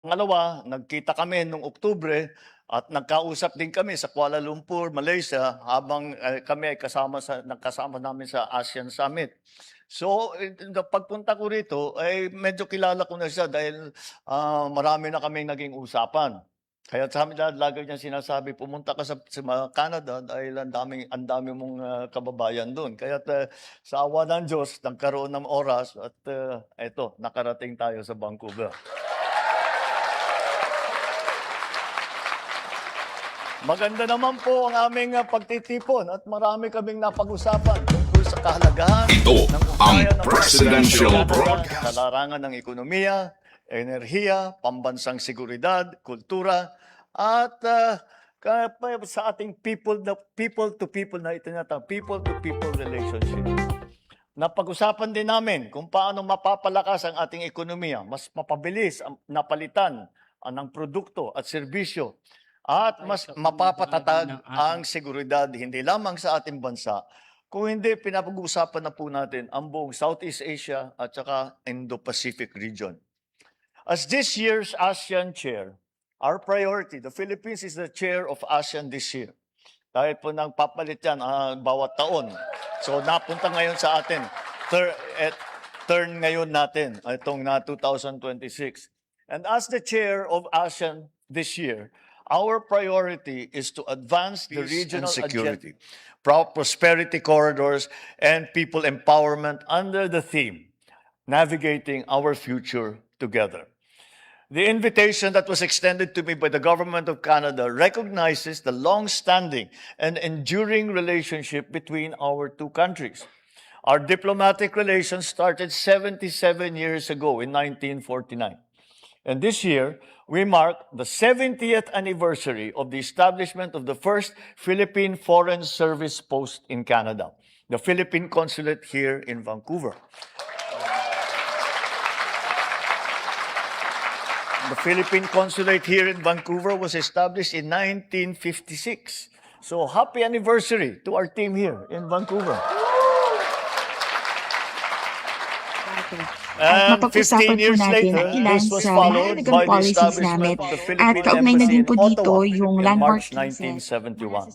Pangalawa, nagkita kami nung Oktubre at nagkausap din kami sa Kuala Lumpur, Malaysia habang kami ay nagkasama namin sa ASEAN Summit. So, pagpunta ko rito ay medyo kilala ko na siya dahil marami na kaming naging usapan. Kaya sa amin lagi niya sinasabi, pumunta ka sa Canada dahil ang dami mong kababayan doon. Kaya sa awa ng Diyos, nagkaroon ng oras at eto, nakarating tayo sa Vancouver. Maganda naman po ang aming pagtitipon at marami kaming napag-usapan tungkol sa kahalagahan Ito ng ang ugnayan ng Presidential Canada Broadcast. sa larangan ng ekonomiya, enerhiya, pambansang seguridad, kultura, at sa ating people-to-people na itinatawag, people-to-people relationship. Napag-usapan din namin kung paano mapapalakas ang ating ekonomiya, mas mapabilis ang napalitan ng produkto at serbisyo, at mas mapapatatag ang seguridad hindi lamang sa ating bansa, kung hindi pinapag-uusapan na po natin ang buong Southeast Asia at saka Indo-Pacific region. As this year's ASEAN chair, our priority, the Philippines is the chair of ASEAN this year. Dahil po nagpapalit yan bawat taon. So napunta ngayon sa atin, turn ngayon natin, itong 2026. And as the chair of ASEAN this year, our priority is to advance the regional security, prosperity corridors, and people empowerment under the theme, navigating our future together. The invitation that was extended to me by the Government of Canada recognizes the long-standing and enduring relationship between our two countries. Our diplomatic relations started 77 years ago in 1949. And this year, we mark the 70th anniversary of the establishment of the first Philippine Foreign Service post in Canada, the Philippine Consulate here in Vancouver. The Philippine Consulate here in Vancouver was established in 1956. So happy anniversary to our team here in Vancouver. And 15 years later, this was followed by the establishment of the Philippine Embassy in Ottawa in March 1971.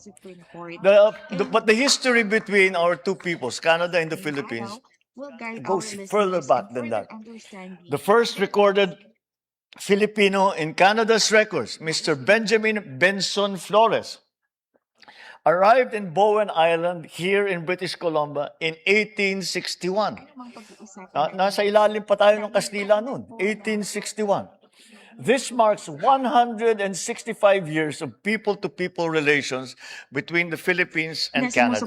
But the history between our two peoples, Canada and the Philippines, goes further back than that. The first recorded Filipino in Canada's records, Mr. Benjamin Benson Flores, arrived in Bowen Island here in British Columbia in 1861. Nasa ilalim pa tayo ng Kastila noon, 1861. This marks 165 years of people-to-people relations between the Philippines and Canada.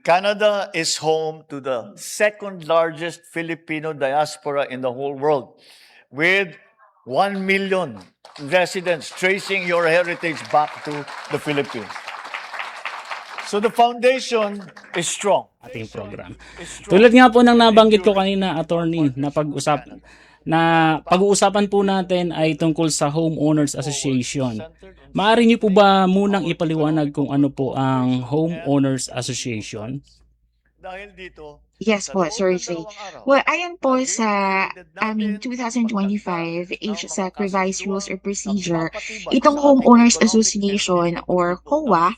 Canada is home to the second largest Filipino diaspora in the whole world, with 1 million residents tracing your heritage back to the Philippines. So the foundation is strong. Ating program. Tulad nga po ng nabanggit ko kanina, attorney, na pag-uusapan po natin ay tungkol sa Homeowners Association. Maaari niyo po ba munang ipaliwanag kung ano po ang Homeowners Association? Dahil dito, yes po, Sir Jay. Well, ayon po sa 2025 HSAC Revised Rules or Procedure, itong Homeowners Association or HOA,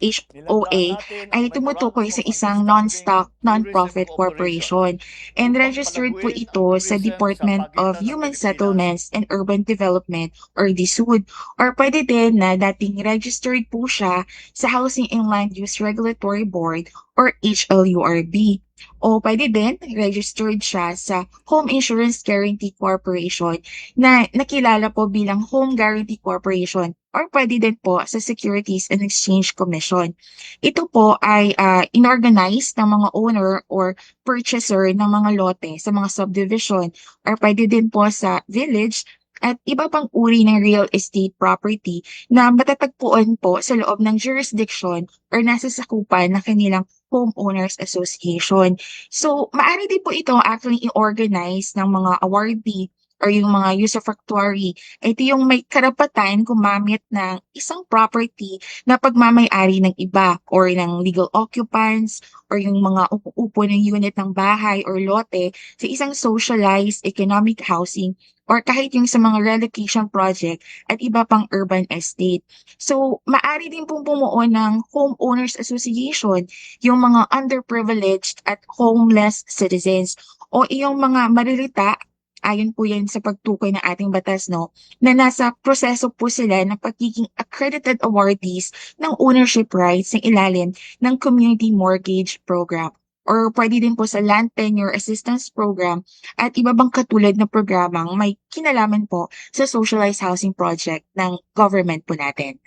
HOA, ay tumutukoy sa isang non-stock, non-profit corporation. And registered po ito sa Department of Human Settlements and Urban Development or DSUD. Or pwede din na dating registered po siya sa Housing and Land Use Regulatory Board or HLURB. O pwede din, registered siya sa Home Insurance Guarantee Corporation na nakilala po bilang Home Guarantee Corporation or pwede din po sa Securities and Exchange Commission. Ito po ay inorganize ng mga owner or purchaser ng mga lote sa mga subdivision or pwede din po sa village at iba pang uri ng real estate property na matatagpuan po sa loob ng jurisdiction or nasa sakupan ng kanilang Homeowners Association. So, maaari din po ito actually i-organize ng mga awardee or yung mga usufructuary. Ito yung may karapatan gumamit ng isang property na pagmamay-ari ng iba or ng legal occupants or yung mga upo ng unit ng bahay or lote sa isang socialized economic housing or kahit yung sa mga relocation project at iba pang urban estate. So, maaari din pong bumuo ng homeowners association yung mga underprivileged at homeless citizens o yung mga maririta, ayon po yan sa pagtukoy ng ating batas, no, na nasa proseso po sila ng pagiging accredited awardees ng ownership rights ng ilalim ng Community Mortgage Program or pwede din po sa Land Tenure Assistance Program at iba bang katulad na programang may kinalaman po sa socialized housing project ng government po natin.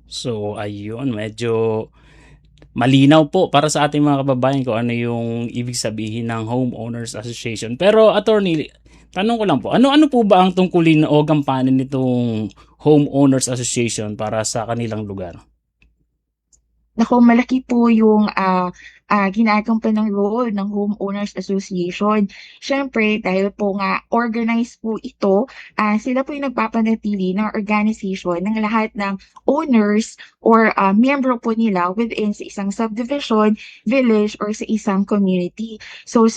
So, ayun, medyo malinaw po para sa ating mga kababayan kung ano yung ibig sabihin ng Homeowners Association. Pero, attorney, tanong ko lang po, ano-ano po ba ang tungkulin o gampanin nitong Homeowners Association para sa kanilang lugar? Naku, malaki po yung ginagampanan ng role ng Homeowners Association. Siyempre, dahil po nga organized po ito, sila po yung nagpapanatili ng organization ng lahat ng owners or miyembro po nila within sa isang subdivision, village, or sa isang community. So,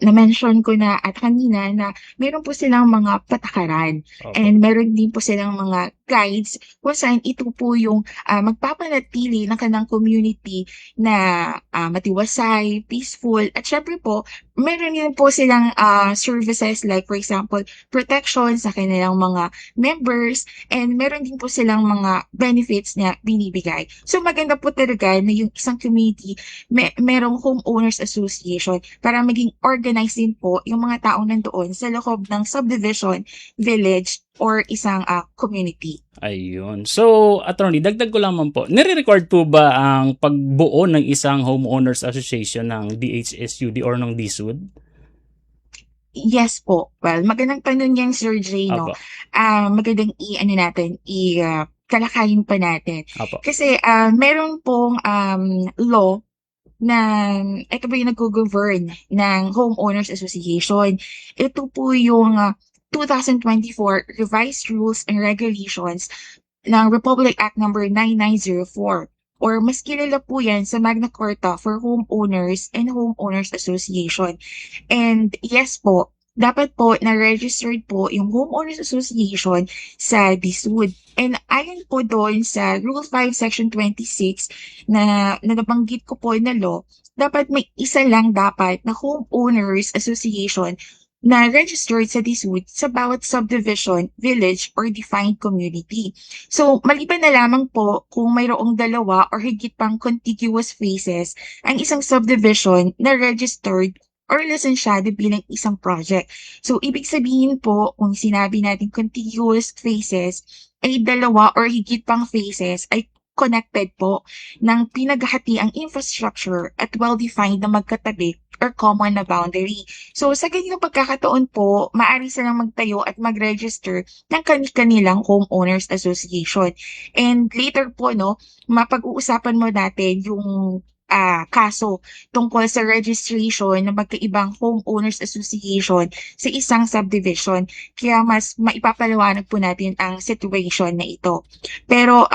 na-mention ko na at kanina na meron po silang mga patakaran and meron din po silang mga guides kung saan ito po yung magpapanatili ng kanilang community na matiwasay, peaceful, at syempre po, meron din po silang services like for example, protection sa kanilang mga members and meron din po silang mga benefits na binibigay. So maganda po talaga na yung isang community merong homeowners association para maging organized din po yung mga taong nandoon sa loob ng subdivision, village, or isang community. Ayun. So, attorney, dagdag ko lamang po. Nire-record po ba ang pagbuo ng isang homeowners association ng DHSUD or ng DSUD? Yes po. Well, magandang tanong yan, Sir Jay, no? Apo. Magandang kalakayin pa natin. Apo. Kasi meron pong law na ito ba yung nag-govern ng Homeowners Association. Ito po yung 2024 Revised Rules and Regulations ng Republic Act number 9904 or mas kilala po yan sa Magna Carta for Homeowners and Homeowners Association. And yes po, dapat po na-registered po yung Homeowners Association sa DSUD. And ayon po doon sa Rule 5 Section 26 na nabanggit ko po na law, dapat may isa lang dapat na Homeowners Association na registered sa DSUD sa bawat subdivision, village, or defined community. So, maliban na lamang po kung mayroong dalawa or higit pang contiguous phases ang isang subdivision na registered or lisensyado bilang isang project. So, ibig sabihin po, kung sinabi natin contiguous phases, ay dalawa or higit pang phases ay connected po ng pinaghahatiang infrastructure at well-defined na magkatabi or common na boundary. So, sa ganyan pagkakataon po, maaari silang magtayo at mag-register ng kanilang homeowners association. And later po, no, mapag-uusapan mo natin yung kaso tungkol sa registration ng magkaibang homeowners association sa isang subdivision. Kaya mas maipapaliwanag po natin ang situation na ito. Pero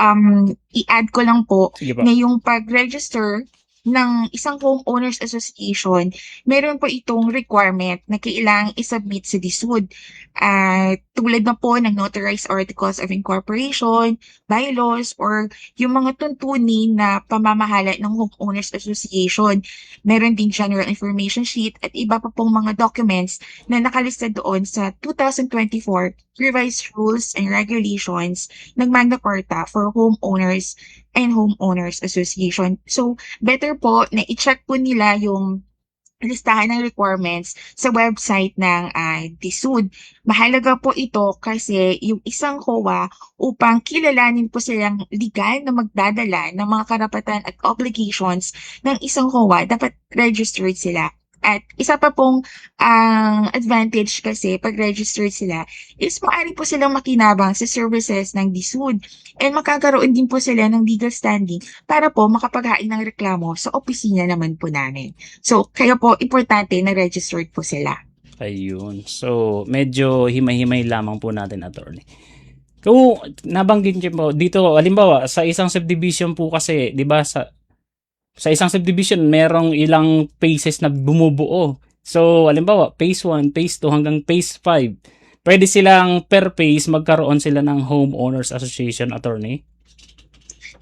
i-add ko lang po na yung pag-register ng isang homeowners association, meron po itong requirement na kailangang isubmit sa DSUD. Tulad na po ng notarized articles of incorporation, bylaws, or yung mga tuntunin na pamamahala ng homeowners association. Meron din general information sheet at iba pa pong mga documents na nakalista doon sa 2024 Revised Rules and Regulations ng Magna Carta for Homeowners and Homeowners Association. So, better po na i-check po nila yung listahan ng requirements sa website ng DSUD. Mahalaga po ito kasi yung isang HOA upang kilalanin po silang legal na magdadala ng mga karapatan at obligations ng isang HOA, dapat registered sila. At isa pa pong advantage kasi pag registered sila is maaari po silang makinabang sa services ng DSUD and makakaroon din po sila ng legal standing para po makapaghain ng reklamo sa opisina naman po namin. So, kaya po importante na registered po sila. Ayun. So, medyo himay-himay lamang po natin, attorney. Kung nabanggit niyo po, dito, halimbawa, sa isang subdivision po kasi, di ba, sa isang subdivision, merong ilang phases na bumubuo. So, halimbawa, phase 1, phase 2, hanggang phase 5. pwede silang per phase magkaroon sila ng homeowners association, attorney?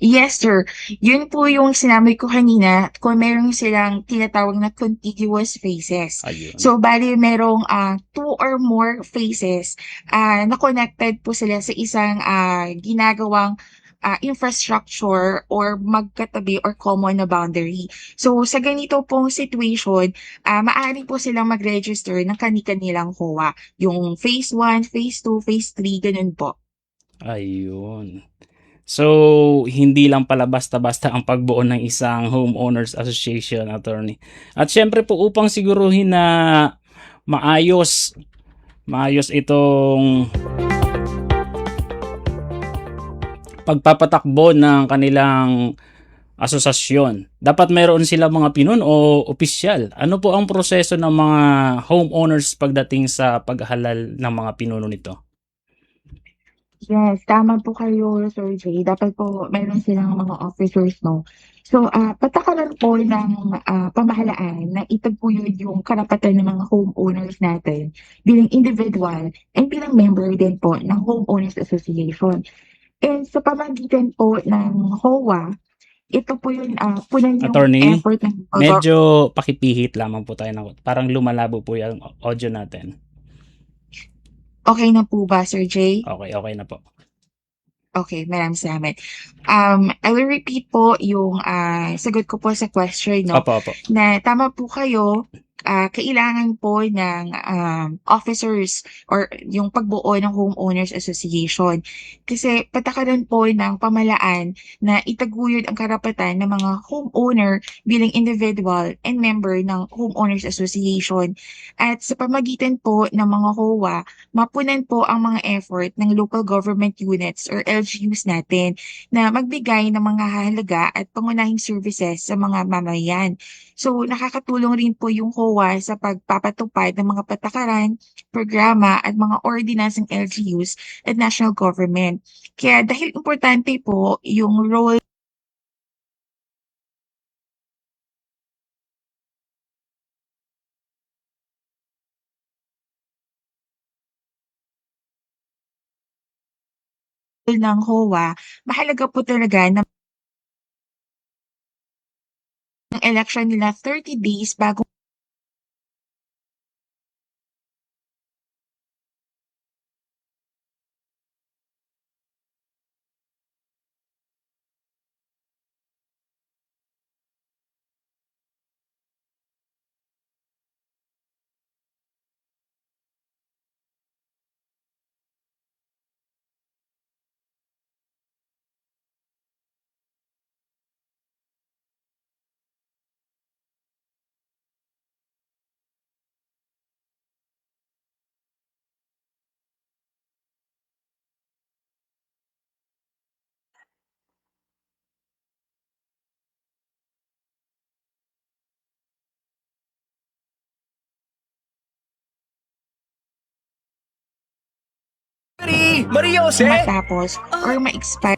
Yes, sir. Yun po yung sinabi ko kanina, kung meron silang tinatawag na contiguous phases. Ayun. So, bali merong 2 or more phases na connected po sila sa isang ginagawang infrastructure or magkatabi or common na boundary. So, sa ganito pong situation, maaari po silang mag-register ng kani-kanilang HOA. Yung phase 1, phase 2, phase 3, ganun po. Ayun. So, hindi lang pala basta-basta ang pagbuo ng isang homeowners association, attorney. At syempre po, upang siguruhin na maayos itong pagpapatakbo ng kanilang asosasyon, dapat mayroon sila mga pinuno o opisyal. Ano po ang proseso ng mga homeowners pagdating sa paghalal ng mga pinuno nito? Yes, tama po kayo, Sir Jay. Dapat po meron silang mga officers, no? So, patakaran po ng pamahalaan na itaguyod yung karapatan ng mga homeowners natin bilang individual and bilang member din po ng Homeowners Association. And sa pamagitan po ng HOA, ito po yung punan yung Attorney, effort ng medyo pakipihit lamang po tayo parang lumalabo po yung audio natin. Okay na po ba, Sir Jay? Okay na po. Okay, maraming salamat. I will repeat po yung sagot ko po sa question, no? Opo. Na tama po kayo, kailangan po ng officers or yung pagbuo ng Homeowners Association. Kasi patakaran po ng pamahalaan na itaguyod ang karapatan ng mga homeowner bilang individual and member ng Homeowners Association. At sa pamagitan po ng mga HOA, mapunan po ang mga effort ng local government units or LGUs natin na magbigay ng mga halaga at pangunahing services sa mga mamamayan. So, nakakatulong rin po yung HOA sa pagpapatupad ng mga patakaran, programa at mga ordinance ng LGUs at national government. Kaya dahil importante po yung role ng HOA, mahalaga po talaga na ang election nila 30 days bago Maria Jose! matapos or ma-expire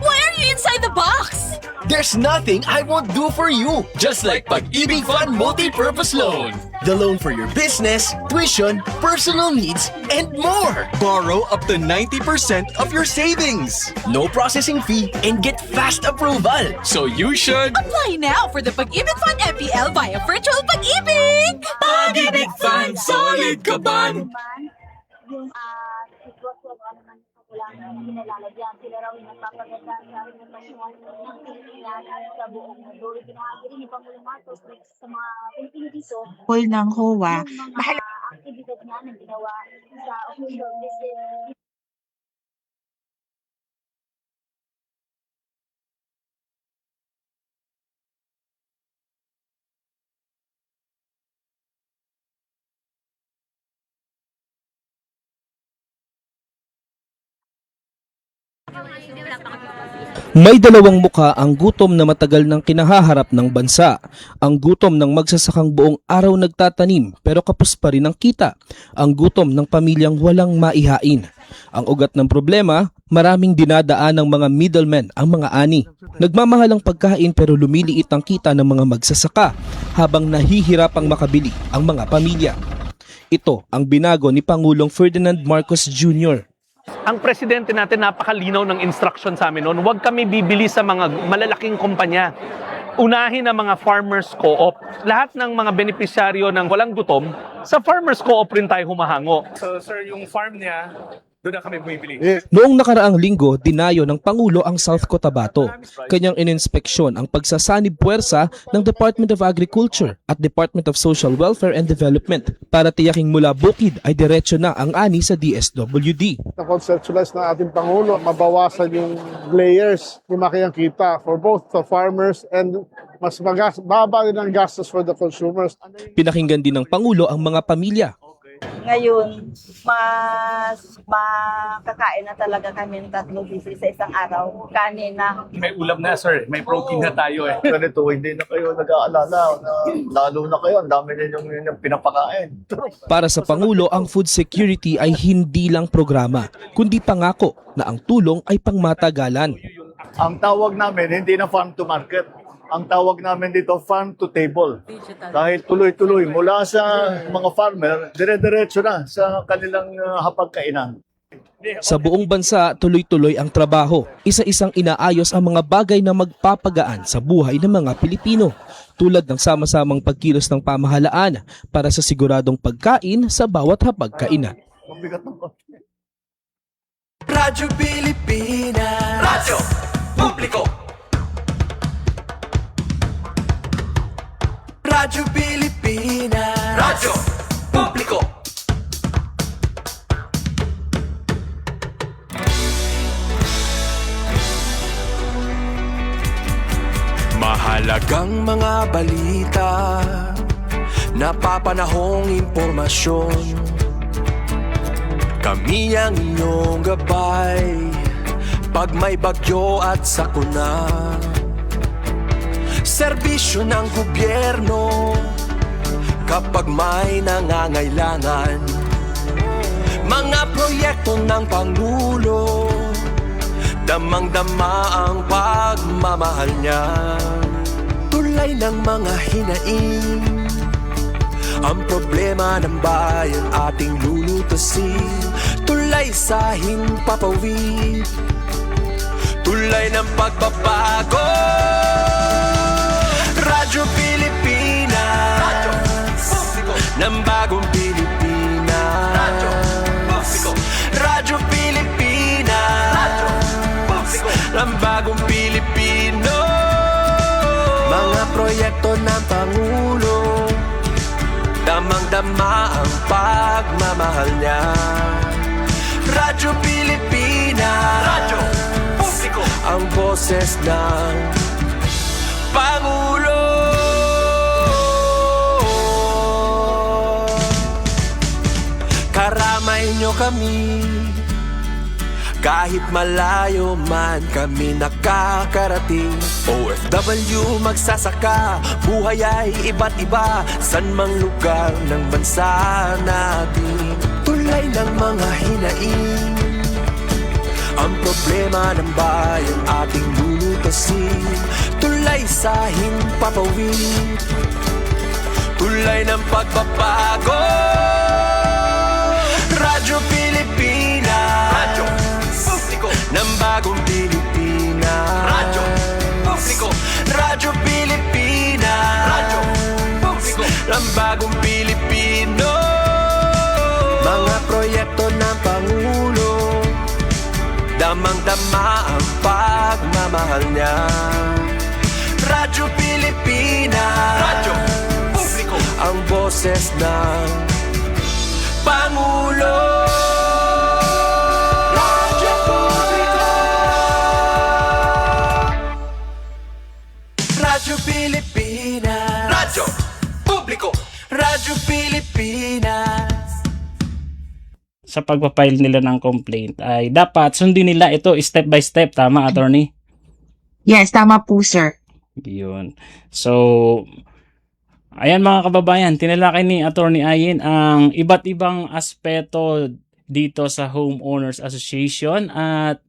Why are you inside the box? There's nothing I won't do for you. Just like Pag-ibig Fund Multi-Purpose Loan. The loan for your business, tuition, personal needs, and more. Borrow up to 90% of your savings. No processing fee and get fast approval. So you should... Apply now for the Pag-ibig Fund MPL via Virtual Pag-ibig! Pag-ibig Fund, solid ka ban? Yung sitwasyon o ano man sa kulangan na kinalalagyan. Sila raw yung nagpapaganda sa reputasyon ng Pilipinas at sa buong mundo. Ibinahagi rin ni Pangulong Marcos sa mga Pilipino dito ng HOA, yung mga aktibidad niya na ginawa sa official visit. May dalawang mukha ang gutom na matagal nang kinahaharap ng bansa. Ang gutom ng magsasakang buong araw nagtatanim pero kapos pa rin ang kita. Ang gutom ng pamilyang walang maihain. Ang ugat ng problema, maraming dinadaan ng mga middlemen ang mga ani. Nagmamahal ang pagkain pero lumiliit ang kita ng mga magsasaka habang nahihirapang makabili ang mga pamilya. Ito ang binago ni Pangulong Ferdinand Marcos Jr. Ang presidente natin napakalinaw ng instruction sa amin noon, huwag kami bibili sa mga malalaking kumpanya. Unahin ang mga farmers co-op. Lahat ng mga benepisyaryo ng walang gutom, sa farmers co-op rin tayo humahango. So sir, yung farm niya, doon na kami bumibili. Noong nakaraang linggo, dinayo ng Pangulo ang South Cotabato. Kanyang ininspeksyon ang pagsasanib puwersa ng Department of Agriculture at Department of Social Welfare and Development para tiyaking mula bukid ay diretso na ang ani sa DSWD. Na-conceptualize ng ating Pangulo, mabawasan yung layers, lumaki ang kita for both the farmers and mas baba din ang gastos for the consumers. Pinakinggan din ng Pangulo ang mga pamilya. Ngayon, mas makakain na talaga kami ng 3 beses sa isang araw. Kanin na. May ulam na sir, may protein na tayo eh. Ganito, hindi na kayo nag-aalala na lalo na kayo, ang dami ninyong pinapakain. Para sa Pangulo, ang food security ay hindi lang programa, kundi pangako na ang tulong ay pangmatagalan. Ang tawag namin, hindi na farm to market. Ang tawag namin dito, farm to table. Dahil tuloy-tuloy, mula sa mga farmer, dire-diretso na sa kanilang hapagkainan. Sa buong bansa, tuloy-tuloy ang trabaho. Isa-isang inaayos ang mga bagay na magpapagaan sa buhay ng mga Pilipino, tulad ng sama-samang pagkilos ng pamahalaan para sa siguradong pagkain sa bawat hapagkainan. Mabigat ng Radyo Pilipinas. Radyo Publiko. Radyo Pilipinas. Radyo Publiko. Mahalagang mga balita, napapanahong impormasyon. Kami ang inyong gabay pag may bagyo at sakuna. Serbisyo ng gobyerno kapag may nangangailangan. Mga proyekto ng Pangulo, damang-dama ang pagmamahal niya. Tulay ng mga hinaing, ang problema ng bayan ating lulutasin. Tulay sa himpapawid, tulay ng pagbabago. Radyo Pilipinas, Radyo Publiko, ng bagong Pilipinas. Radyo Publiko, Radyo Pilipinas, Radyo Publiko, ng bagong Pilipino. Mga proyekto ng Pangulo, damang-dama ang pagmamahal niya. Radyo Pilipinas, Radyo Publiko, ang boses ng Pangulo. Karamay nyo kami, kahit malayo man kami nakakarating. OFW magsasaka, buhay ay iba't iba, san mang lugar ng bansa natin. Tulay ng mga hinaing, ang problema ng bayan ating lulutasin. Tulay sa himpapawid, tulay ng pagbabago. Radyo Pilipinas, Radyo Publiko, ng bagong Pilipinas. Radyo Publiko, Radyo Pilipinas, Radyo Publiko, ng bagong Pilipino. Mga proyekto ng Pangulo, damang-dama ang pagmamahal niya. Radyo Pilipinas, Radyo Publiko, ang boses ng Pangulo. Radyo Publiko, Radyo Pilipinas, Radyo Publiko, Radyo Pilipinas. Sa pagpapile nila ng complaint ay dapat sundin nila ito step by step. Tama, attorney? Yes, tama po, sir. Yun. So, ayan mga kababayan, tinalakay ni Attorney Ayin ang iba't ibang aspeto dito sa Homeowners Association at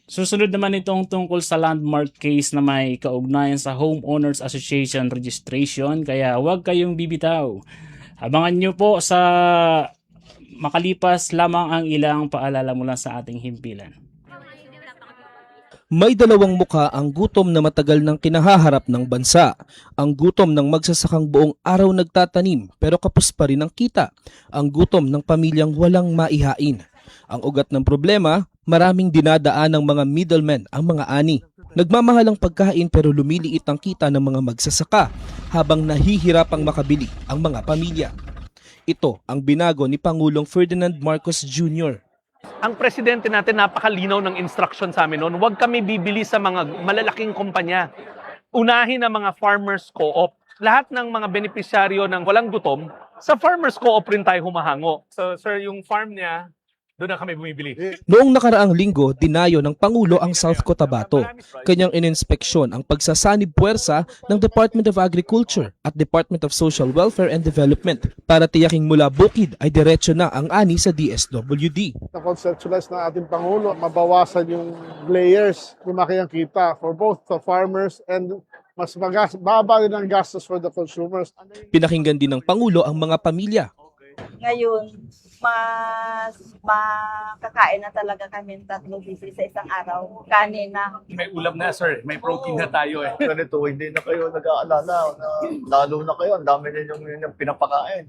susunod naman itong tungkol sa landmark case na may kaugnayan sa Homeowners Association registration, kaya huwag kayong bibitaw. Abangan nyo po sa makalipas lamang ang ilang paalala mula sa ating himpilan. May dalawang mukha ang gutom na matagal nang kinahaharap ng bansa. Ang gutom ng magsasakang buong araw nagtatanim pero kapos pa rin ang kita. Ang gutom ng pamilyang walang maihain. Ang ugat ng problema, maraming dinadaan ng mga middlemen ang mga ani. Nagmamahal ang pagkain pero lumiliit ang kita ng mga magsasaka habang nahihirapang makabili ang mga pamilya. Ito ang binago ni Pangulong Ferdinand Marcos Jr. Ang presidente natin napakalinaw ng instruction sa amin noon, huwag kami bibili sa mga malalaking kumpanya. Unahin ang mga farmers co-op. Lahat ng mga benepisyaryo ng walang gutom, sa farmers co-op rin tayo humahango. So sir, yung farm niya, doon na kami bumibili. Noong nakaraang linggo, dinayo ng Pangulo ang South Cotabato. Kanyang ininspeksyon ang pagsasanib puwersa ng Department of Agriculture at Department of Social Welfare and Development para tiyaking mula bukid ay diretso na ang ani sa DSWD. Na-conceptualize ng ating Pangulo, mabawasan yung layers, lumaki ang kita for both the farmers and mas baba din ang gastos for the consumers. Pinakinggan din ng Pangulo ang mga pamilya. Ngayon, mas makakain na talaga kami 3 beses sa isang araw. Kanin na. May ulam na sir, may protein na tayo eh. Ganito, hindi na kayo nag-aalala na lalo na kayo, ang dami ninyong pinapakain.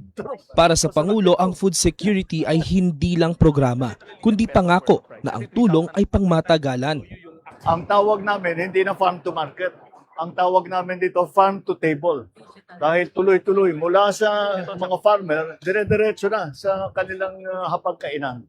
Para sa Pangulo, ang food security ay hindi lang programa, kundi pangako na ang tulong ay pangmatagalan. Ang tawag namin, hindi na farm to market. Ang tawag namin dito, farm to table. Dahil tuloy-tuloy, mula sa mga farmer, dire-diretso na sa kanilang hapagkainan.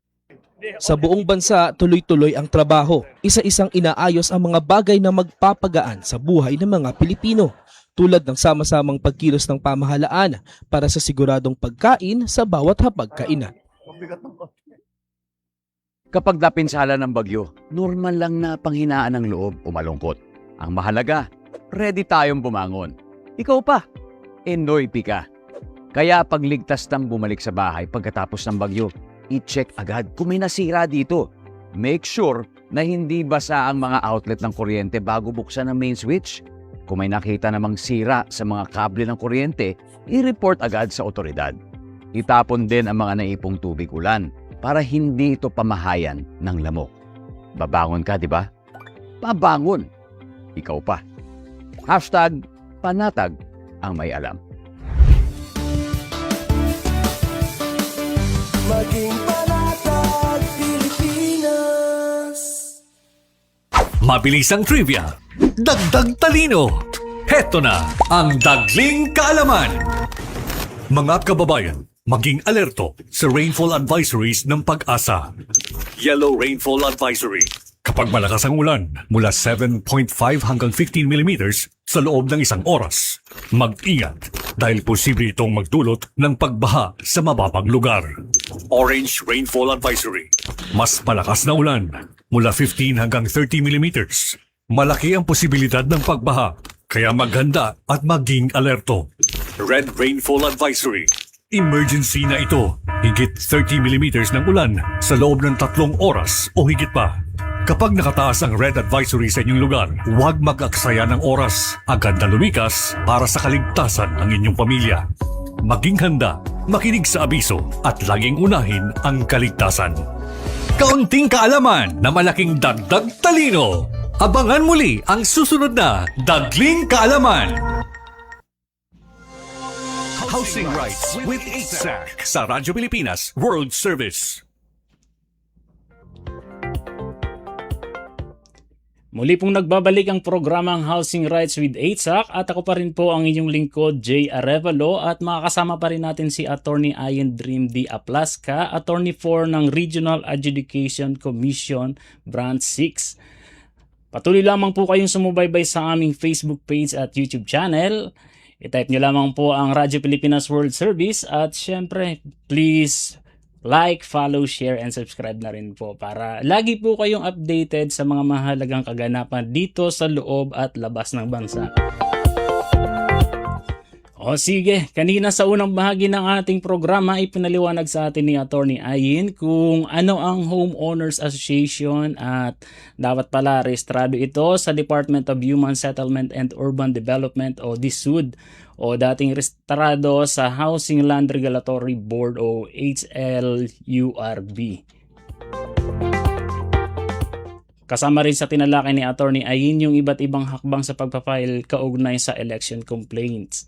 Sa buong bansa, tuloy-tuloy ang trabaho. Isa-isang inaayos ang mga bagay na magpapagaan sa buhay ng mga Pilipino. Tulad ng sama-samang pagkilos ng pamahalaan para sa siguradong pagkain sa bawat hapagkainan. Kapag napinsala ng bagyo, normal lang na panghinaan ng loob o malungkot. Ang mahalaga, ready tayong bumangon. Ikaw pa, Enoy ka. Kaya pagligtas ng bumalik sa bahay pagkatapos ng bagyo, i-check agad kung may nasira dito. Make sure na hindi basa ang mga outlet ng kuryente bago buksan ang main switch. Kung may nakita namang sira sa mga kable ng kuryente, i-report agad sa otoridad. Itapon din ang mga naipong tubig ulan para hindi ito pamahayan ng lamok. Babangon ka, di ba? Babangon. Ikaw pa. #panatag ang may alam. Maging panatag Pilipinas. Mabilis ang trivia, dagdag talino. Heto na ang Dagling Kaalaman. Mga kababayan, maging alerto sa rainfall advisories ng Pag-asa. Yellow Rainfall Advisory. Kapag malakas ang ulan, mula 7.5 hanggang 15 millimeters sa loob ng isang oras, mag-ingat dahil posible itong magdulot ng pagbaha sa mababang lugar. Orange Rainfall Advisory. Mas malakas na ulan, mula 15 hanggang 30 millimeters. Malaki ang posibilidad ng pagbaha, kaya maghanda at maging alerto. Red Rainfall Advisory. Emergency na ito. Higit 30 millimeters ng ulan sa loob ng 3 oras o higit pa. Kapag nakataas ang red advisory sa inyong lugar, huwag mag-aksaya ng oras. Agad na lumikas para sa kaligtasan ng inyong pamilya. Maging handa, makinig sa abiso at laging unahin ang kaligtasan. Kaunting kaalaman na malaking dagdag talino. Abangan muli ang susunod na Dagling Kaalaman. Housing Rights with 8SAC sa Radyo Pilipinas World Service. Muli pong nagbabalik ang programang Housing Rights with 8SAC at ako pa rin po ang inyong lingkod, Jay Arevalo, at makakasama pa rin natin si Attorney Ian Dream D. Aplasca, Attorney 4 ng Regional Adjudication Commission Branch 6. Patuloy lamang po kayong sumubaybay sa aming Facebook page at YouTube channel. I-type nyo lamang po ang Radyo Pilipinas World Service at syempre, please like, follow, share, and subscribe na rin po para lagi po kayong updated sa mga mahalagang kaganapan dito sa loob at labas ng bansa. O sige, kanina sa unang bahagi ng ating programa, ipinaliwanag sa atin ni Attorney Ayin kung ano ang Homeowners Association at dapat pala rehistrado ito sa Department of Human Settlement and Urban Development o DSUD o dating rehistrado sa Housing Land Regulatory Board o HLURB. Kasama rin sa tinalakay ni Attorney Ayin yung iba't ibang hakbang sa pagpapile kaugnay sa election complaints.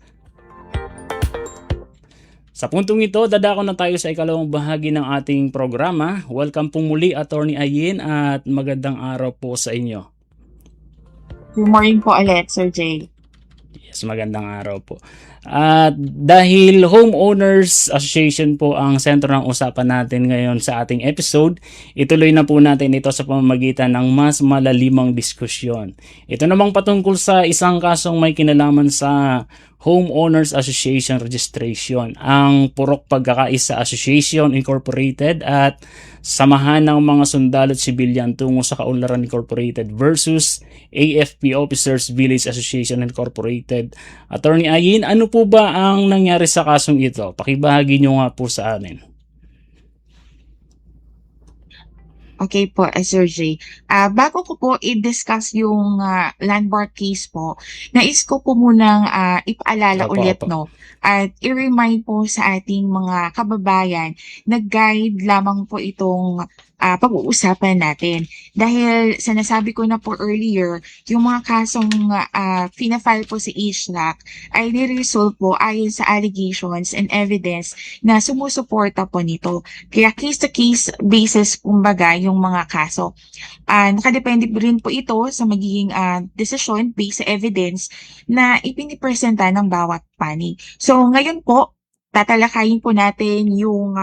Sa puntong ito, dadako na tayo sa ikalawang bahagi ng ating programa. Welcome po muli, Attorney Ayin, at magandang araw po sa inyo. Good morning po ulit, Sir Jay. Yes, magandang araw po. At dahil Homeowners Association po ang sentro ng usapan natin ngayon sa ating episode, ituloy na po natin ito sa pamamagitan ng mas malalimang diskusyon. Ito namang patungkol sa isang kasong may kinalaman sa Homeowners Association Registration, ang Purok Pagkakaisa Association Incorporated at Samahan ng mga Sundalo't Sibilyan tungo sa Kaunlaran Incorporated versus AFP Officers Village Association Incorporated. Attorney Ayin, ano po ba ang nangyari sa kasong ito? Pakibahagi nyo nga po sa amin. Okay po, Sir Jay. Bago ko po i-discuss yung landmark case po, nais ko po munang ipaalala ulit, no? At i-remind po sa ating mga kababayan na guide lamang po itong pag-uusapan natin. Dahil sa nasabi ko na po earlier, yung mga kasong fina-file po sa HLAC ay ni-resolve po ayon sa allegations and evidence na sumusuporta po nito. Kaya case-to-case basis kumbaga yung mga kaso. Nakadepende rin po ito sa magiging desisyon based sa evidence na ipinipresenta ng bawat panig. So ngayon po, tatalakayin po natin yung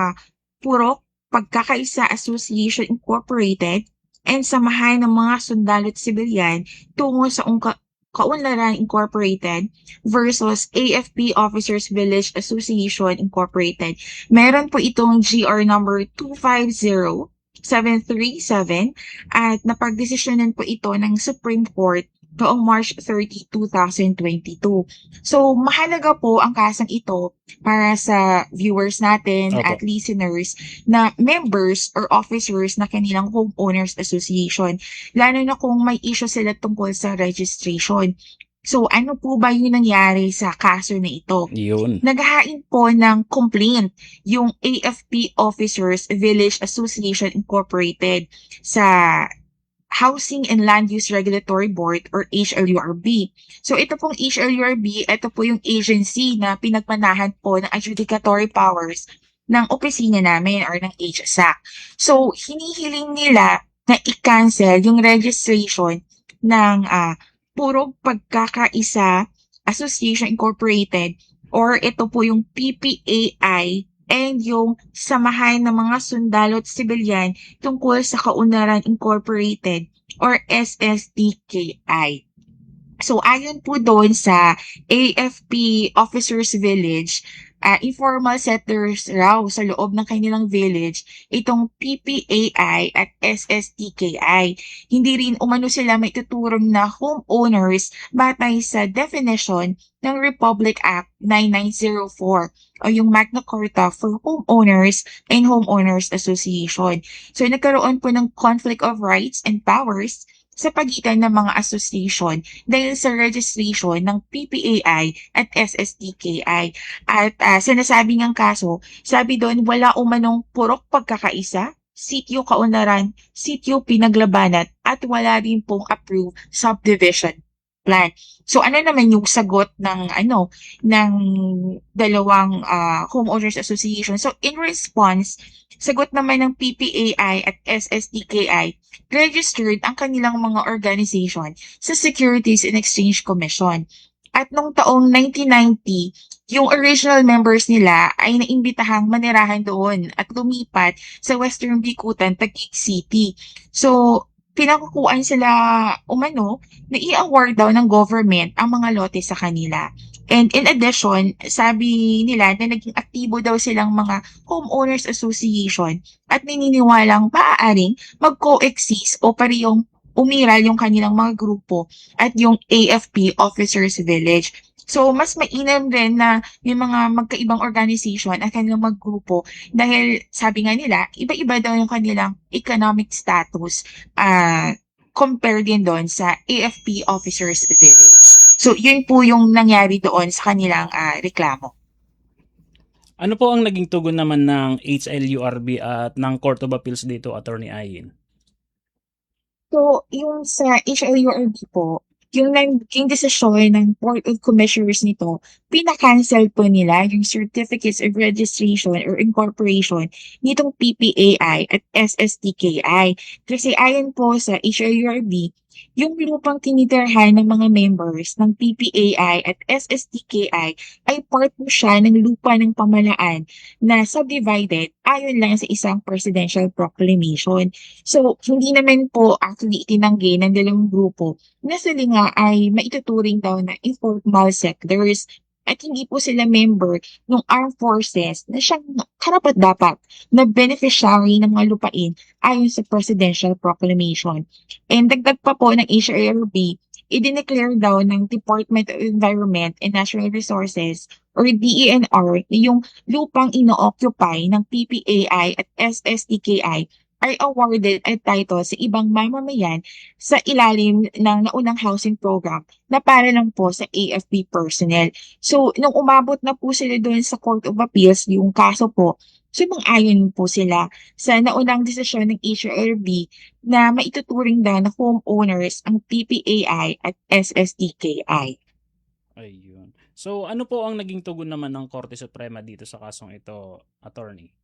Purok Pagkakaisa Association Incorporated and Samahan ng mga Sundalo't Sibilyan tungo sa Kaunlaran Incorporated versus AFP Officers Village Association Incorporated. Meron po itong GR number 250737 at napagdesisyonan po ito ng Supreme Court noong March 30, 2022. So, mahalaga po ang kasang ito para sa viewers natin at listeners na members or officers na kanilang homeowners association, lalo na kung may issue sila tungkol sa registration. So, ano po ba yung nangyari sa kaso na ito? Yun. Naghahain po ng complaint yung AFP Officers Village Association Incorporated sa Housing and Land Use Regulatory Board or HLURB. So ito pong HLURB, ito po yung agency na pinagmanahan po ng adjudicatory powers ng opisina namin or ng HSAC. So hinihiling nila na i-cancel yung registration ng Purok Pagkakaisa Association Incorporated or ito po yung PPAI and yung Samahan ng mga Sundalo't Sibilyan tungkol sa Kaunlaran Incorporated or SSDKI. So ayon po doon sa AFP Officers Village, informal settlers raw sa loob ng kanilang village itong PPAI at SSDKI. Hindi rin umano sila may tuturong na homeowners batay sa definition ng Republic Act 9904 o yung Magna Carta for Homeowners and Homeowners Association. So nagkaroon po ng conflict of rights and powers sa pagitan ng mga association dahil sa registration ng PPAI at SSDKI. At sinasabi ng kaso, sabi doon wala umanong purok pagkakaisa, sityo kaunlaran, sityo pinaglabanan at wala rin pong approved subdivision plan. So ano naman yung sagot ng ng dalawang homeowners association? So in response, sagot naman ng PPAI at SSDKI, registered ang kanilang mga organization sa Securities and Exchange Commission. At nung taong 1990, yung original members nila ay naimbitahang manirahan doon at lumipat sa Western Bicutan, Taguig City. So pinakukuan sila umano na i-award daw ng government ang mga lote sa kanila. And in addition, sabi nila na naging aktibo daw silang mga homeowners association at naniniwalang maaaring mag-coexist o parehong umiral yung kanilang mga grupo at yung AFP Officers Village. So, mas mainam rin na yung mga magkaibang organization at kanilang maggrupo dahil sabi nga nila, iba-iba daw yung kanilang economic status compare din doon sa AFP Officers Village. So, yun po yung nangyari doon sa kanilang reklamo. Ano po ang naging tugon naman ng HLURB at ng Court of Appeals dito, Attorney Ayin? So, yung sa HLURB po, yung naging desisyon ng Board of Commissioners nito, pinakancel po nila yung Certificates of Registration or Incorporation nitong PPAI at SSTKI. Kasi ayon po sa HLURB, yung lupang tinitirhan ng mga members ng PPAI at SSTKI ay part po siya ng lupa ng pamalaan na subdivided ayon lang sa isang presidential proclamation. So, hindi naman po actually itinanggi ng dalawang grupo na sila nga ay maituturing daw na informal settlers at hindi po sila member ng armed forces na siyang karapat-dapat na beneficiary ng mga lupain ayon sa presidential proclamation. And dagdag pa po ng HRB, i-declare daw ng Department of Environment and Natural Resources or DENR na yung lupang ino-occupy ng PPAI at SSTKI ay awarded at title sa ibang mamamayan sa ilalim ng naunang housing program na para lang po sa AFP personnel. So, nung umabot na po sila doon sa Court of Appeals, yung kaso po, sumang-ayon po sila sa naunang desisyon ng HRB na maituturing daw na homeowners ang PPAI at SSTKI. Ayun. So, ano po ang naging tugon naman ng Korte Suprema dito sa kasong ito, Attorney?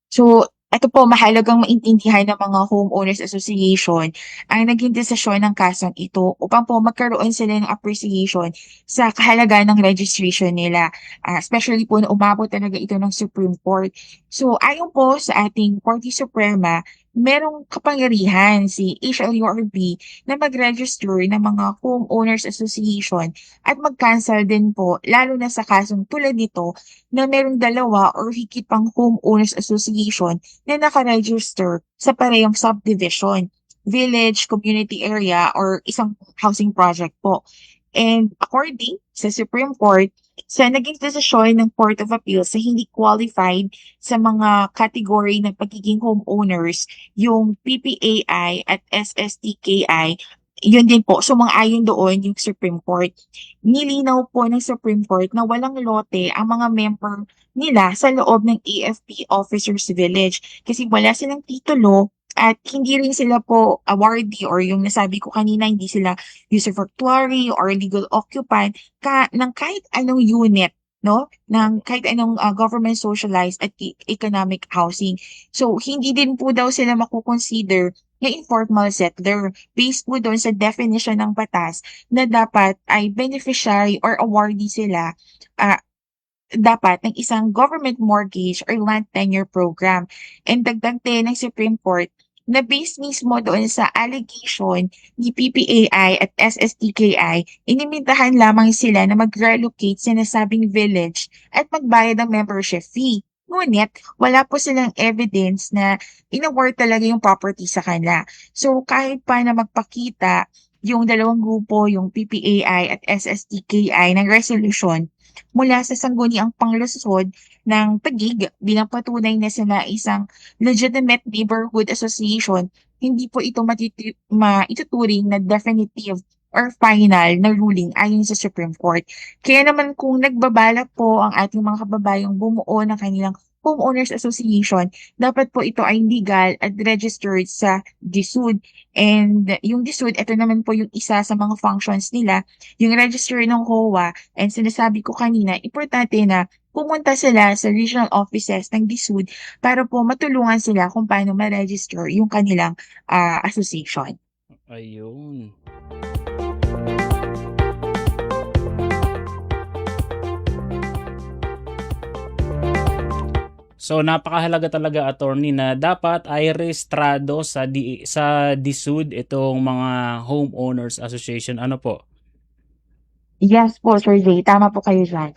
So, ito po, mahalagang maintindihan ng mga homeowners association ang naging desisyon ng kasong ito upang po magkaroon sila ng appreciation sa kahalagaan ng registration nila. Especially po na umabot talaga ito ng Supreme Court. So, ayon po sa ating Korte Suprema, merong kapangyarihan si HLURB na mag-register ng mga homeowners association at mag-cancel din po, lalo na sa kasong tulad nito na merong dalawa or higit pang homeowners association na nakaregister sa parehong subdivision, village, community area, or isang housing project po. And according sa Supreme Court, sa naging desisyon ng Court of Appeals sa hindi qualified sa mga category ng pagiging homeowners, yung PPAI at SSTKI, yun din po, sumang-ayon doon yung Supreme Court. Nilinaw po ng Supreme Court na walang lote ang mga member nila sa loob ng AFP Officers Village kasi wala silang titulo at hindi rin sila po awardee or yung nasabi ko kanina, hindi sila usufructuary or legal occupant ng kahit anong unit, no? Ng kahit anong government socialized at economic housing. So, hindi din po daw sila makukonsider na informal settler based po doon sa definition ng batas na dapat ay beneficiary or awardee sila dapat ng isang government mortgage or land tenure program. And dagdag din ng Supreme Court na based mismo doon sa allegation ni PPAI at SSTKI, inimbitahan lamang sila na mag-relocate sa nasabing village at magbayad ng membership fee. Ngunit, wala po silang evidence na inaward talaga yung property sa kanila. So, kahit pa na magpakita yung dalawang grupo, yung PPAI at SSTKI ng resolution mula sa sangguniang panglusod ng Taguig bilang patunay na sila isang legitimate neighborhood association, hindi po ito maituturing na definitive or final na ruling ayon sa Supreme Court. Kaya naman kung nagbabalak po ang ating mga kababayang bumuo ng kanilang homeowners association, dapat po ito ay legal at registered sa DSUD. And yung DSUD, ito naman po yung isa sa mga functions nila, yung register ng HOA. And sinasabi ko kanina, importante na pumunta sila sa regional offices ng DSUD para po matulungan sila kung paano ma-register yung kanilang association. Ayun. So napakahalaga talaga, attorney, na dapat ay rehistrado sa DSUD itong mga homeowners association. Ano po? Yes po, Sir Jay. Tama po kayo dyan.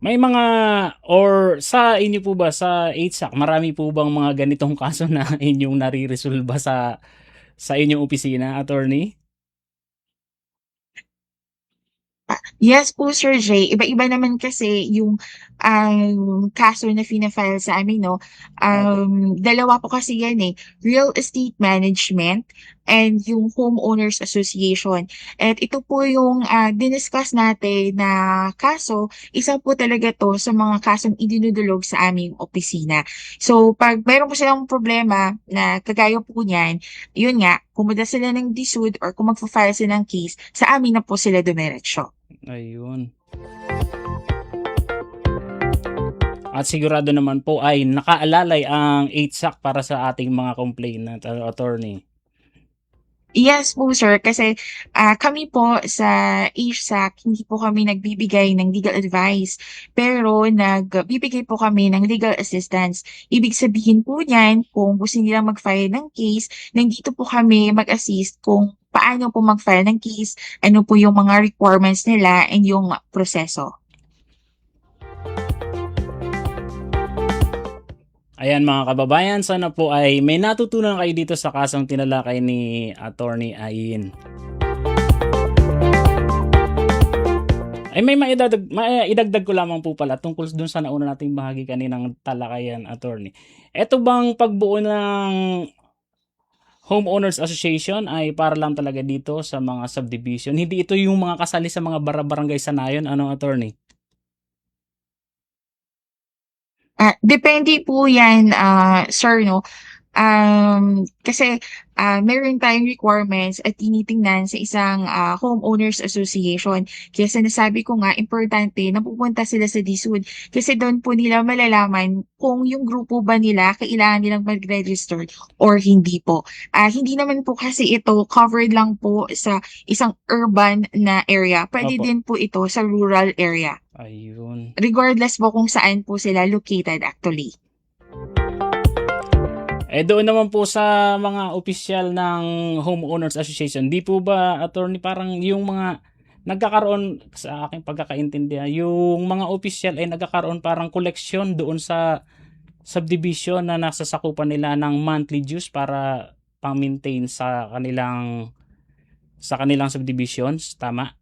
May mga or sa inyo po ba sa HSAC, marami po bang mga ganitong kaso na inyong nare-resolba sa inyong opisina, attorney? Yes po, Sir Jay. Iba-iba naman kasi yung kaso na fina-file sa amin, no? Dalawa po kasi yan eh. Real Estate Management and yung Homeowners Association. At ito po yung diniscuss natin na kaso, isa po talaga to sa mga kasong idinudulog sa aming opisina. So, pag mayroon po silang problema na kagaya po niyan, yun nga, pumunta sila ng DSUD or kung magpa-file sila ng case, sa amin na po sila dumiretso. Ayun. At sigurado naman po ay nakaalalay ang HSAC para sa ating mga complainant, attorney. Yes po, sir. Kasi kami po sa HSAC, hindi po kami nagbibigay ng legal advice. Pero nagbibigay po kami ng legal assistance. Ibig sabihin po niyan, kung gusto nila mag-file ng case, nandito po kami mag-assist kung paano po mag-file ng case, ano po yung mga requirements nila, and yung proseso. Ayan mga kababayan, sana po ay may natutunan kayo dito sa kasong tinalakay ni Attorney Ayin. Ay may maidagdag ko lamang po pala tungkol dun sa nauna nating bahagi kaninang talakayan, attorney. Ito bang pagbuo ng Homeowners Association ay para lang talaga dito sa mga subdivision? Hindi ito yung mga kasali sa mga barangay sanayon, ano, attorney? Depende po yan, sir, no? Kasi meron tayong requirements at tinitingnan sa isang homeowners association. Kaya sinasabi ko nga, importante na pupunta sila sa DSUD kasi doon po nila malalaman kung yung grupo ba nila kailangan nilang mag-register or hindi po. Hindi naman po kasi ito covered lang po sa isang urban na area. Pwede Opo. din po ito sa rural area. Ayun. Regardless po kung saan po sila located actually. Doon naman po sa mga opisyal ng Homeowners Association, di po ba, attorney, parang yung mga nagkakaroon, sa aking pagkakaintindihan, yung mga opisyal ay nagkakaroon parang koleksyon doon sa subdivision na nasasakupan nila ng monthly dues para pang-maintain sa kanilang subdivisions, tama?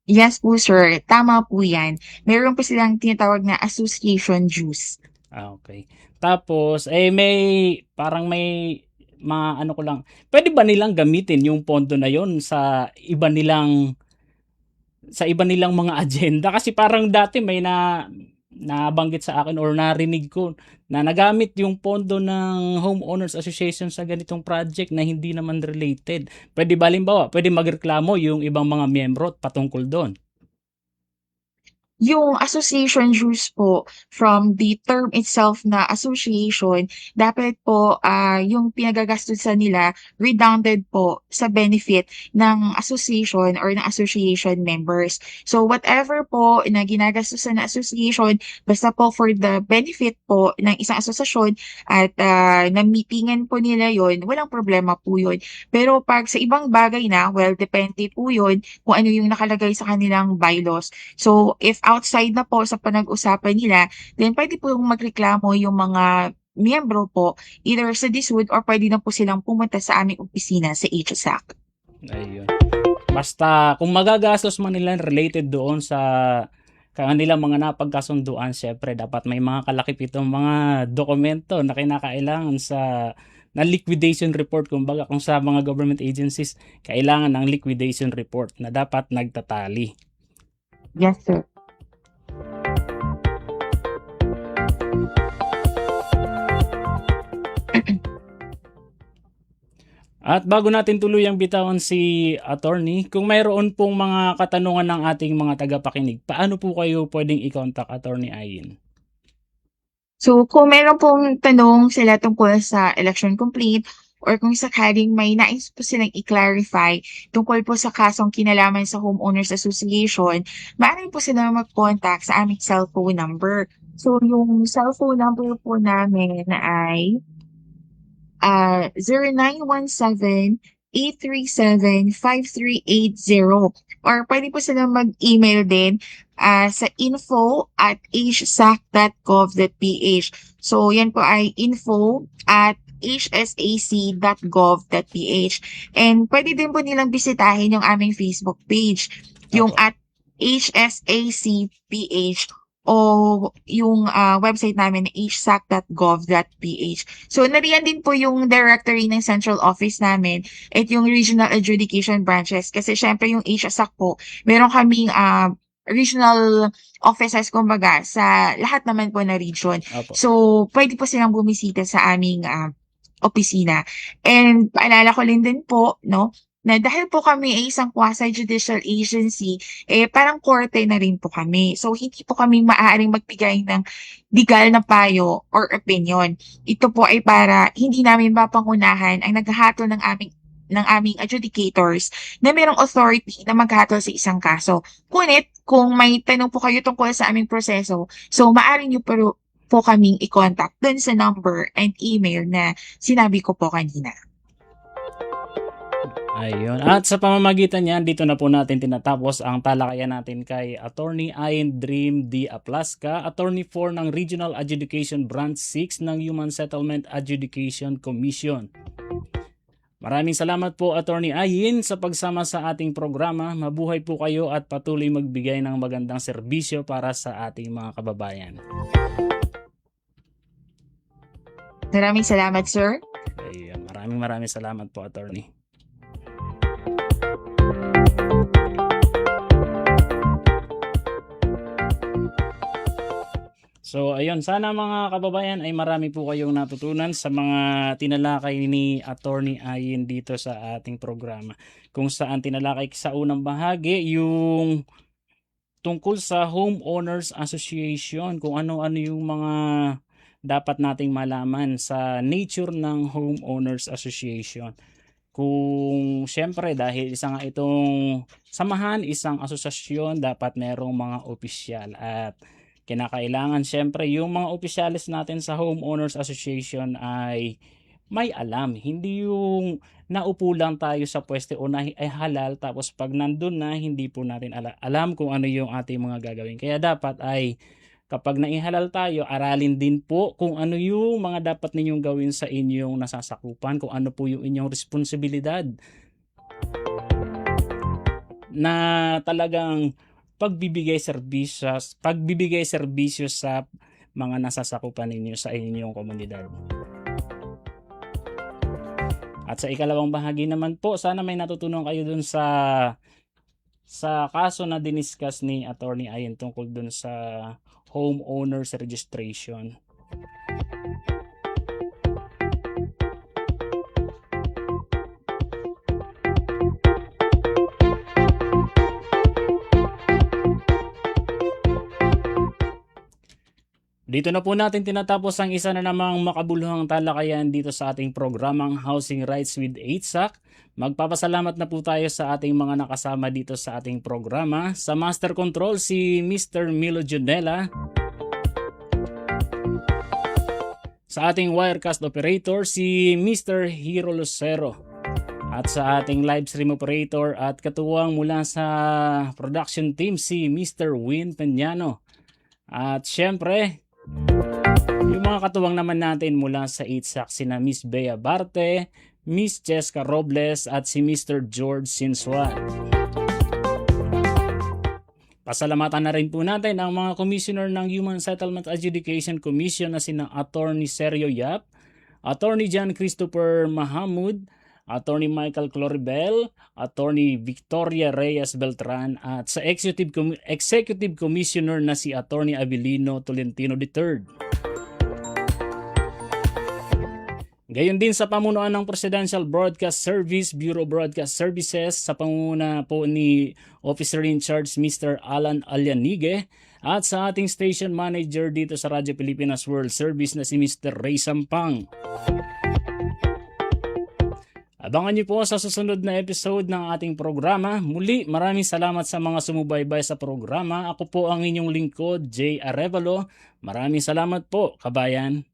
Yes po, sir. Tama po yan. Meron po silang tinatawag na association dues. Okay. Tapos, may ano ko lang, pwede ba nilang gamitin yung pondo na yon sa iba nilang mga agenda? Kasi parang dati may nabanggit sa akin or narinig ko na nagamit yung pondo ng Homeowners Association sa ganitong project na hindi naman related. Pwede ba, halimbawa, pwede magreklamo yung ibang mga miyembro patungkol doon? Yung association dues po, from the term itself na association, dapat po yung pinagagastusan nila redundant po sa benefit ng association or ng association members. So whatever po na ginagastusan na association, basta po for the benefit po ng isang asosasyon at na-meetingan po nila yon, walang problema po yun. Pero pag sa ibang bagay na, well, depende po yun kung ano yung nakalagay sa kanilang bylaws. So if outside na po sa panag-usapan nila, then pwede po magreklamo yung mga miyembro po either sa DSUD or pwede na po silang pumunta sa aming opisina sa HSAC. Ayun. Basta kung magagastos man nila related doon sa kanilang mga napagkasunduan, syempre dapat may mga kalakip itong mga dokumento na kinakailangan na liquidation report. Kumbaga kung sa mga government agencies, kailangan ng liquidation report na dapat nagtatali. Yes, sir. At bago natin tuluyang bitawan si attorney, kung mayroon pong mga katanungan ng ating mga tagapakinig, paano po kayo pwedeng i-contact attorney Ayin? So kung meron pong tanong sila tungkol sa election complaint or kung sakaling may nais po silang i-clarify tungkol po sa kasong kinalaman sa Homeowners Association, maaari po sila mag-contact sa aming cellphone number. So yung cellphone number po namin ay 0917 0917-837-5380. Or pwede po silang mag-email din sa info@hsac.gov.ph. So, yan po ay info@hsac.gov.ph. And pwede din po nilang bisitahin yung aming Facebook page, yung at HSACPH, o yung website namin na hsac.gov.ph. So, nariyan din po yung directory ng central office namin at yung regional adjudication branches. Kasi syempre yung HSAC po, meron kaming regional offices kumbaga sa lahat naman po na region. Opo. So, pwede po silang bumisita sa aming opisina. And paalala ko din po, no, na dahil po kami ay isang quasi-judicial agency, parang korte na rin po kami. So, hindi po kami maaaring magbigay ng legal na payo or opinion. Ito po ay para hindi namin mapangunahan ang naghahatol ng aming adjudicators na mayroong authority na maghatol sa isang kaso. Ngunit, kung may tanong po kayo tungkol sa aming proseso, so maaari nyo po kaming i-contact dun sa number and email na sinabi ko po kanina. Ayun. At sa pamamagitan niyan, dito na po natin tinatapos ang talakayan natin kay Attorney Ayn Dream D. Aplaska, Attorney 4 ng Regional Adjudication Branch 6 ng Human Settlement Adjudication Commission. Maraming salamat po, Attorney Ayn, sa pagsama sa ating programa. Mabuhay po kayo at patuloy magbigay ng magandang serbisyo para sa ating mga kababayan. Maraming salamat, sir. Ayun. Maraming salamat po, Attorney. So ayun, sana mga kababayan ay marami po kayong natutunan sa mga tinalakay ni Attorney Ayn dito sa ating programa. Kung saan tinalakay sa unang bahagi yung tungkol sa Homeowners Association, kung ano-ano yung mga dapat nating malaman sa nature ng Homeowners Association. Kung syempre dahil isa nga itong samahan, isang asosasyon, dapat merong mga opisyal at kinakailangan syempre yung mga opisyalis natin sa Homeowners Association ay may alam. Hindi yung naupo lang tayo sa pwesto o ay halal tapos pag nandun na hindi po natin alam kung ano yung ating mga gagawin. Kaya dapat ay kapag naihalal tayo, aralin din po kung ano yung mga dapat ninyong gawin sa inyong nasasakupan, kung ano po yung inyong responsibilidad na talagang pagbibigay serbisyo sa mga nasasakupan ninyo sa inyong komunidad. At sa ikalawang bahagi naman po, sana may natutunan kayo dun sa kaso na diniscuss ni Attorney Ayn tungkol dun sa homeowners registration. Dito na po natin tinatapos ang isa na namang makabuluhang talakayan dito sa ating programang Housing Rights with HSAC. Magpapasalamat na po tayo sa ating mga nakasama dito sa ating programa. Sa Master Control si Mr. Milo Junela. Sa ating Wirecast Operator si Mr. Hiro Lucero. At sa ating live stream operator at katuwang mula sa production team si Mr. Win Peñano. At syempre, yung mga katuwang naman natin mula sa HSAC sina Miss Bea Barte, Miss Jessica Robles at si Mr. George Sinsuan. Pasalamatan na rin po natin ang mga commissioner ng Human Settlement Adjudication Commission na sina Attorney Sergio Yap, Attorney John Christopher Mahamud, Attorney Michael Cloribel, Attorney Victoria Reyes Beltran at sa Executive Commissioner na si Attorney Abilino Tolentino III. Gayon din sa pamunuan ng Presidential Broadcast Service, Bureau of Broadcast Services sa pamumuno po ni Officer in Charge Mr. Alan Alianige at sa ating station manager dito sa Radyo Pilipinas World Service na si Mr. Ray Sampang. Abangan niyo po sa susunod na episode ng ating programa. Muli, maraming salamat sa mga sumubaybay sa programa. Ako po ang inyong lingkod, Jay Arevalo. Maraming salamat po, kabayan.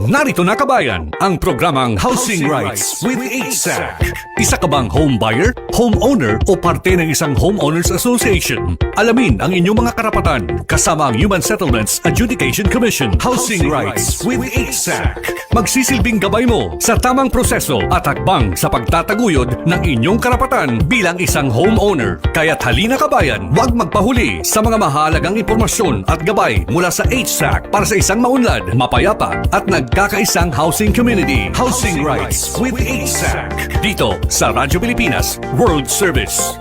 Narito na kabayan, ang programang Housing Rights with HSAC. Isa ka bang home buyer, homeowner o parte ng isang homeowners association? Alamin ang inyong mga karapatan kasama ang Human Settlements Adjudication Commission. Housing Rights with HSAC. Magsisilbing gabay mo sa tamang proseso at hakbang sa pagtataguyod ng inyong karapatan bilang isang homeowner. Kaya't halina kabayan, huwag magpahuli sa mga mahalagang impormasyon at gabay mula sa HSAC para sa isang maunlad, mapayapa at nagkakaisang housing community. Housing Rights with HSAC. Dito sa Radyo Pilipinas World Service.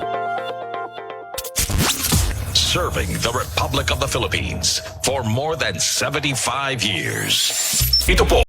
Serving the Republic of the Philippines for more than 75 years. Ito po